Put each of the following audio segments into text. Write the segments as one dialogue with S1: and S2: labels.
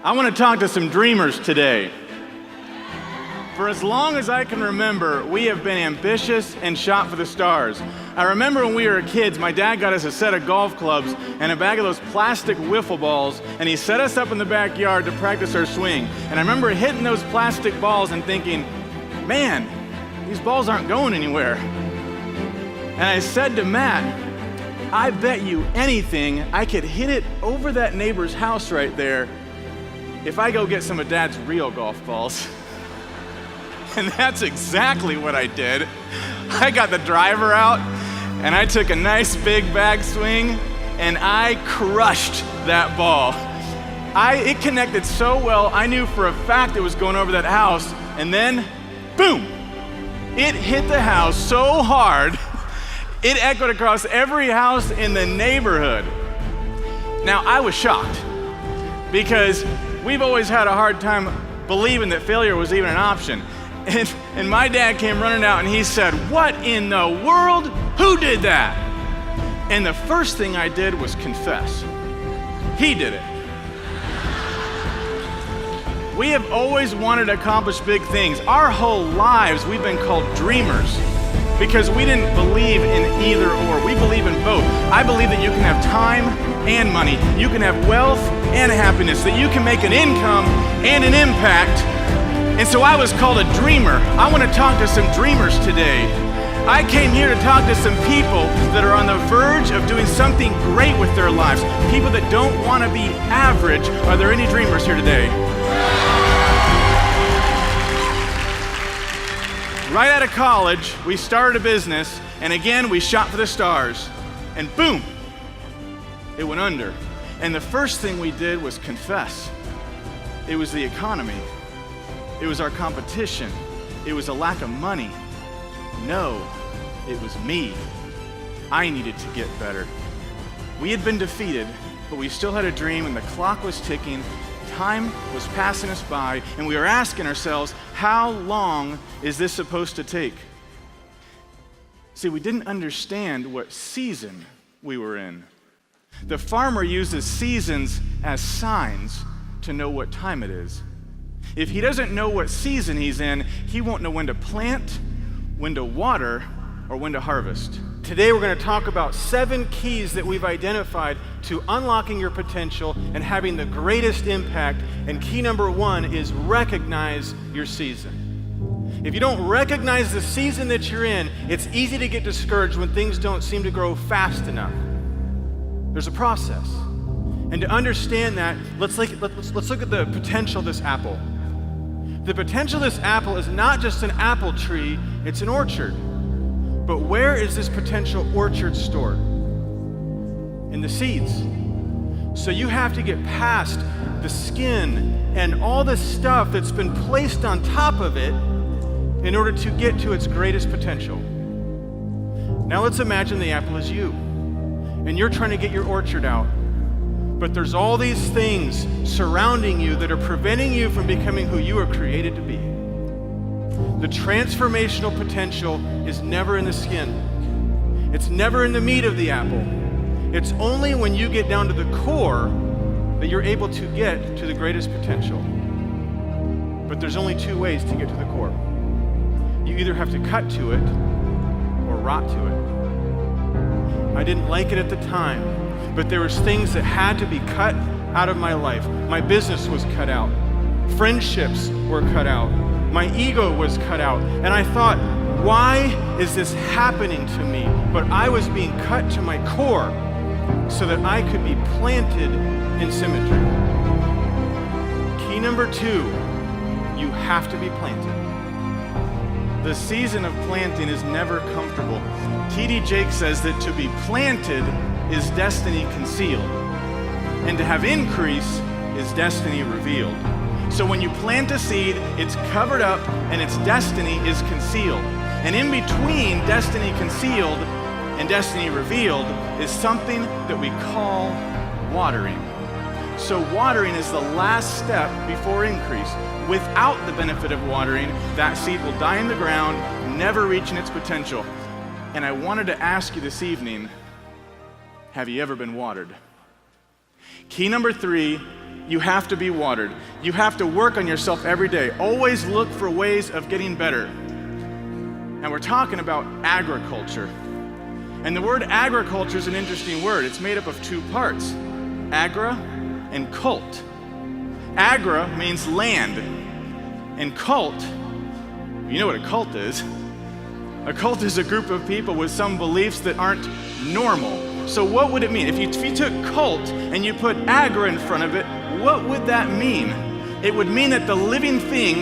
S1: I want to talk to some dreamers today. For as long as I can remember, we have been ambitious and shot for the stars. I remember when we were kids, my dad got us a set of golf clubs and a bag of those plastic wiffle balls, and he set us up in the backyard to practice our swing. And I remember hitting those plastic balls and thinking, man, these balls aren't going anywhere. And I said to Matt, I bet you anything I could hit it over that neighbor's house right there if I go get some of Dad's real golf balls. And that's exactly what I did. I got the driver out and I took a nice big bag swing and I crushed that ball. It connected so well, I knew for a fact it was going over that house, and then, boom, it hit the house so hard, it echoed across every house in the neighborhood. Now, I was shocked because we've always had a hard time believing that failure was even an option. And my dad came running out and he said, what in the world? Who did that? And the first thing I did was confess. He did it. We have always wanted to accomplish big things. Our whole lives we've been called dreamers because we didn't believe in either or. We believe in both. I believe that you can have time and money. You can have wealth and happiness, that you can make an income and an impact. And so I was called a dreamer. I want to talk to some dreamers today. I came here to talk to some people that are on the verge of doing something great with their lives. People that don't want to be average. Are there any dreamers here today? Right out of college, we started a business, and again, we shot for the stars. And boom, it went under. And the first thing we did was confess. It was the economy. It was our competition. It was a lack of money. No, it was me. I needed to get better. We had been defeated, but we still had a dream, and the clock was ticking. Time was passing us by, and we were asking ourselves, how long is this supposed to take? See, we didn't understand what season we were in. The farmer uses seasons as signs to know what time it is. If he doesn't know what season he's in, he won't know when to plant, when to water, or when to harvest. Today we're going to talk about 7 keys that we've identified to unlocking your potential and having the greatest impact. And key number 1 is recognize your season. If you don't recognize the season that you're in, it's easy to get discouraged when things don't seem to grow fast enough. There's a process. And to understand that, let's look at the potential of this apple. The potential of this apple is not just an apple tree, it's an orchard. But where is this potential orchard stored? In the seeds. So you have to get past the skin and all the stuff that's been placed on top of it in order to get to its greatest potential. Now let's imagine the apple is you, and you're trying to get your orchard out. But there's all these things surrounding you that are preventing you from becoming who you were created to be. The transformational potential is never in the skin. It's never in the meat of the apple. It's only when you get down to the core that you're able to get to the greatest potential. But there's only 2 ways to get to the core. You either have to cut to it or rot to it. I didn't like it at the time, but there was things that had to be cut out of my life. My business was cut out. Friendships were cut out. My ego was cut out. And I thought, why is this happening to me? But I was being cut to my core so that I could be planted in symmetry. Key number 2, you have to be planted. The season of planting is never comfortable. T.D. Jakes says that to be planted is destiny concealed, and to have increase is destiny revealed. So when you plant a seed, it's covered up and its destiny is concealed. And in between destiny concealed and destiny revealed is something that we call watering. So watering is the last step before increase. Without the benefit of watering, that seed will die in the ground, never reaching its potential. And I wanted to ask you this evening, have you ever been watered? Key number 3 You have to be watered. You have to work on yourself every day. Always look for ways of getting better. And we're talking about agriculture. And the word agriculture is an interesting word. It's made up of two parts, agra and cult. Agra means land, and cult, you know what a cult is. A cult is a group of people with some beliefs that aren't normal. So what would it mean? If you took cult and you put agra in front of it, what would that mean? It would mean that the living thing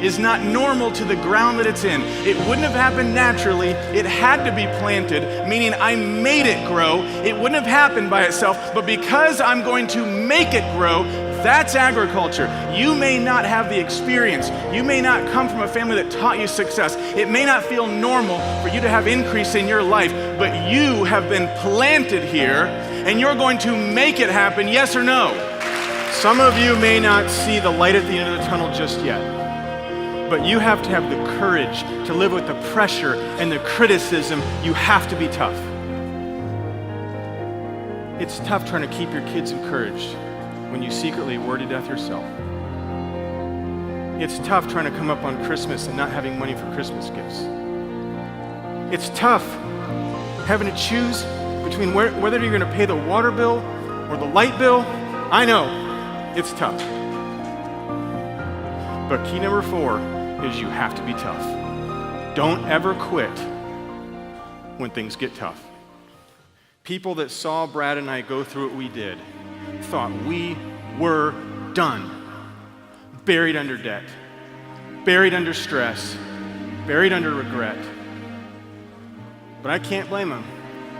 S1: is not normal to the ground that it's in. It wouldn't have happened naturally. It had to be planted, meaning I made it grow. It wouldn't have happened by itself, but because I'm going to make it grow, that's agriculture. You may not have the experience. You may not come from a family that taught you success. It may not feel normal for you to have increase in your life, but you have been planted here and you're going to make it happen, yes or no?
S2: Some of you may not see the light at the end of the tunnel just yet, but you have to have the courage to live with the pressure and the criticism. You have to be tough. It's tough trying to keep your kids encouraged when you secretly worry to death yourself. It's tough trying to come up on Christmas and not having money for Christmas gifts. It's tough having to choose between whether you're going to pay the water bill or the light bill. I know, it's tough. But key number 4 is you have to be tough. Don't ever quit when things get tough. People that saw Brad and I go through what we did thought we were done. Buried under debt, buried under stress, buried under regret. But I can't blame them,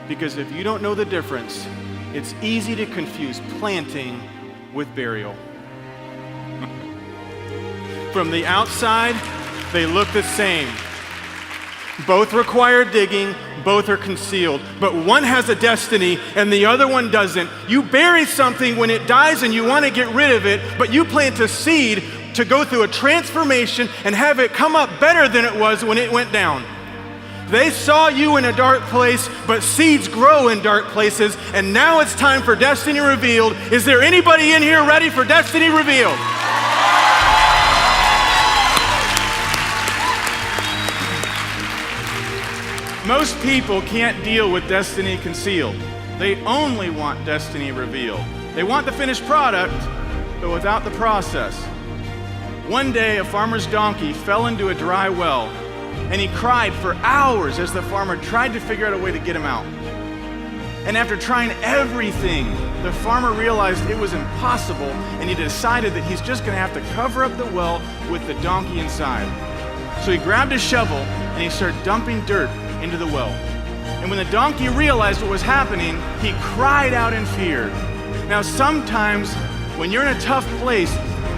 S2: because if you don't know the difference, it's easy to confuse planting with burial. From the outside, they look the same. Both require digging, both are concealed, but one has a destiny and the other one doesn't. You bury something when it dies and you want to get rid of it, but you plant a seed to go through a transformation and have it come up better than it was when it went down. They saw you in a dark place, but seeds grow in dark places, and now it's time for Destiny Revealed. Is there anybody in here ready for Destiny Revealed?
S1: Most people can't deal with destiny concealed. They only want destiny revealed. They want the finished product, but without the process. One day, a farmer's donkey fell into a dry well, and he cried for hours as the farmer tried to figure out a way to get him out. And after trying everything, the farmer realized it was impossible, and he decided that he's just gonna have to cover up the well with the donkey inside. So he grabbed a shovel, and he started dumping dirt into the well. And when the donkey realized what was happening, he cried out in fear. Now sometimes when you're in a tough place,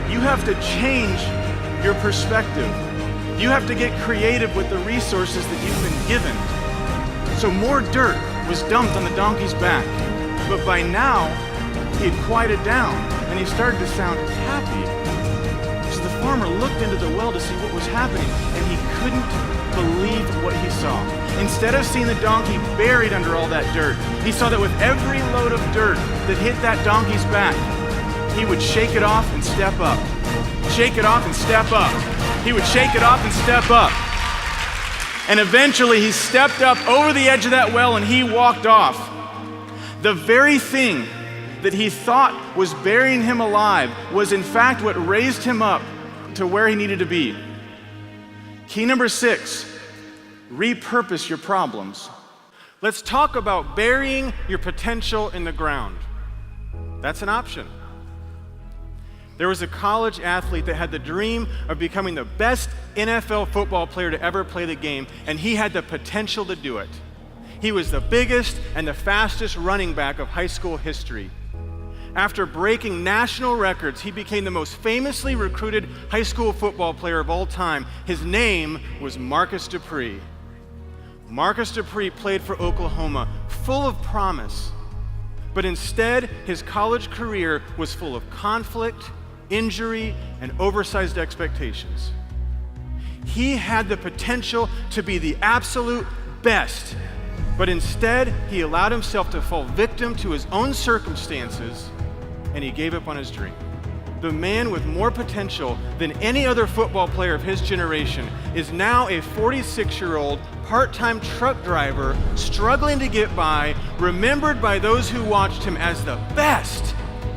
S1: you have to change your perspective. You have to get creative with the resources that you've been given. So more dirt was dumped on the donkey's back, but by now he had quieted down and he started to sound happy. So the farmer looked into the well to see what was happening, and he couldn't believe what he saw. Instead of seeing the donkey buried under all that dirt, he saw that with every load of dirt that hit that donkey's back, he would shake it off and step up. Shake it off and step up. He would shake it off and step up. And eventually he stepped up over the edge of that well and he walked off. The very thing that he thought was burying him alive was in fact what raised him up to where he needed to be. Key number 6, repurpose your problems. Let's talk about burying your potential in the ground. That's an option. There was a college athlete that had the dream of becoming the best NFL football player to ever play the game, and he had the potential to do it. He was the biggest and the fastest running back of high school history. After breaking national records, he became the most famously recruited high school football player of all time. His name was Marcus Dupree. Marcus Dupree played for Oklahoma, full of promise. But instead, his college career was full of conflict, injury, and oversized expectations. He had the potential to be the absolute best, but instead, he allowed himself to fall victim to his own circumstances, and he gave up on his dream.
S2: the man with more potential than any other football player of his generation, is now a 46-year-old part-time truck driver struggling to get by, remembered by those who watched him as the best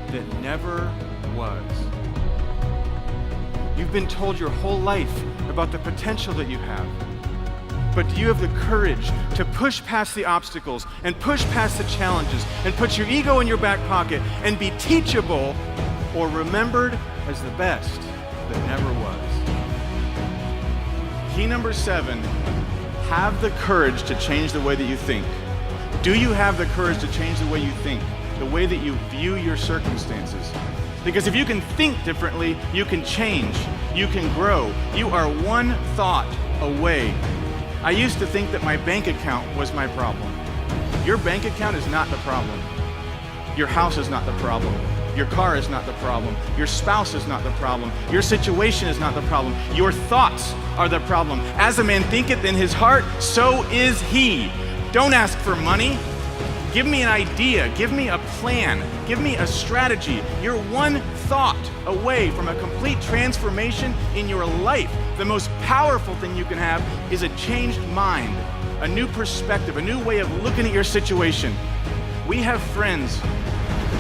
S2: that never was. You've been told your whole life about the potential that you have. But do you have the courage to push past the obstacles and push past the challenges and put your ego in your back pocket and be teachable or remembered as the best that never was?
S1: Key number 7, have the courage to change the way that you think. Do you have the courage to change the way you think, the way that you view your circumstances? Because if you can think differently, you can change, you can grow. You are one thought away. I used to think that my bank account was my problem. Your bank account is not the problem. Your house is not the problem. Your car is not the problem. Your spouse is not the problem. Your situation is not the problem. Your thoughts are the problem. As a man thinketh in his heart, so is he. Don't ask for money. Give me an idea. Give me a plan. Give me a strategy. You're one thought away from a complete transformation in your life. The most powerful thing you can have is a changed mind, a new perspective, a new way of looking at your situation. We have friends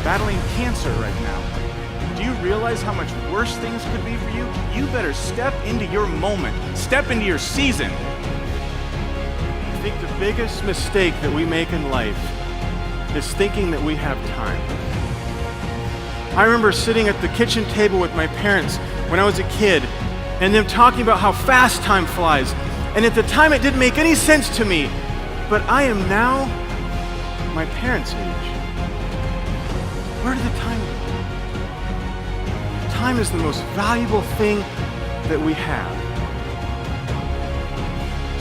S1: battling cancer right now. Do you realize how much worse things could be for you? You better step into your moment. Step into your season.
S2: I think the biggest mistake that we make in life is thinking that we have time. I remember sitting at the kitchen table with my parents when I was a kid and them talking about how fast time flies. And at the time it didn't make any sense to me, but I am now my parents' age. Where did the time go? Time is the most valuable thing that we have.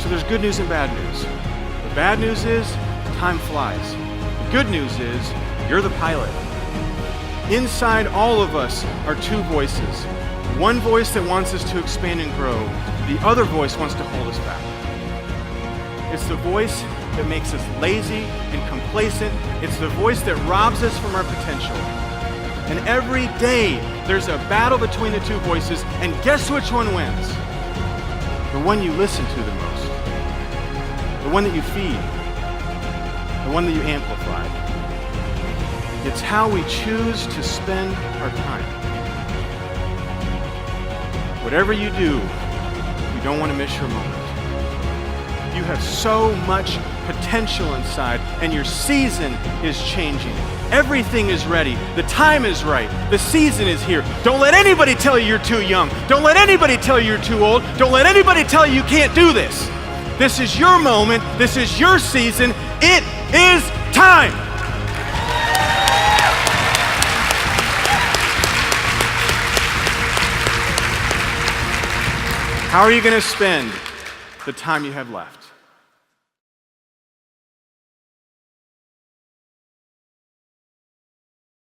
S2: So there's good news and bad news. The bad news is time flies. The good news is you're the pilot. Inside all of us are two voices. One voice that wants us to expand and grow. The other voice wants to hold us back. It's the voice that makes us lazy and complacent. It's the voice that robs us from our potential. And every day there's a battle between the two voices, and guess which one wins? The one you listen to the most. The one that you feed. The one that you amplify. It's how we choose to spend our time. Whatever you do, you don't want to miss your moment. You have so much potential inside, and your season is changing. Everything is ready. The time is right. The season is here. Don't let anybody tell you you're too young. Don't let anybody tell you you're too old. Don't let anybody tell you you can't do this. This is your moment. This is your season. It is time. How are you going to spend the time you have left?